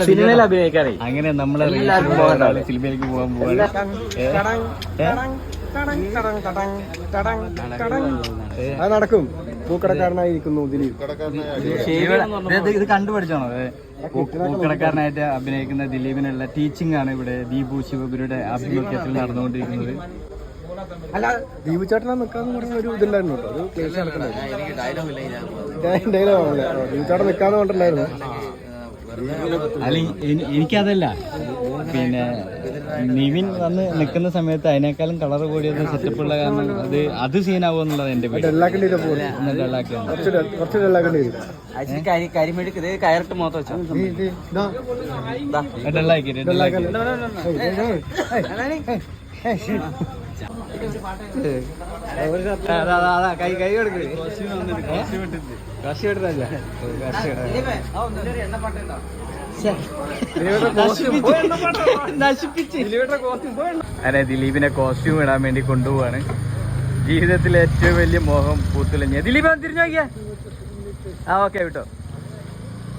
സിനിമയിൽ അഭിനയിക്കാറേ. അങ്ങനെ നമ്മളെ സിനിമയിലേക്ക് പോകാൻ പോവാണ്. അത് നടക്കും. പൂക്കടക്കാരനായിരിക്കുന്നു ദിലീപ്. ഇത് കണ്ടുപഠിച്ചാണോ? പൂക്കടക്കാരനായിട്ട് അഭിനയിക്കുന്ന ദിലീപിനുള്ള ടീച്ചിങ് ആണ് ഇവിടെ ദീപു ശിവഗുരുടെ ആഭിമുഖ്യത്തിൽ നടന്നുകൊണ്ടിരിക്കുന്നത്. അല്ല, ദീപു ചേട്ടനാ നിൽക്കാന്ന് പറഞ്ഞ ഒരു ഇതുണ്ടായിരുന്നു കേട്ടോ. അത് ക്ലേശം നടക്കണ്ടായിരുന്നു. ഡയലോഗാണല്ലേ ദീപു ചേട്ടൻ നിൽക്കാന്ന് പറഞ്ഞിട്ടുണ്ടായിരുന്നു. അല്ല, എനിക്കതല്ല, പിന്നെ നിവിൻ വന്ന് നിൽക്കുന്ന സമയത്ത് അതിനേക്കാളും കളർ കൂടിയത് സെറ്റപ്പ് ഉള്ള കാരണം അത് സീനാവോ എന്നുള്ളത് എന്റെ പേര്. കരിമെടുക്കത് കയറിട്ട് മൊത്തം വെച്ചോ. കൈ കൊടുക്കേ അതെ, ദിലീപിനെ കോസ്റ്റ്യൂം ഇടാൻ വേണ്ടി കൊണ്ടുപോവാണ്. ജീവിതത്തിലെ ഏറ്റവും വലിയ മോഹം പൂത്തുലഞ്ഞ ദിലീപ് തിരിഞ്ഞു നോക്കിയാ. ഓക്കെ വിട്ടോ.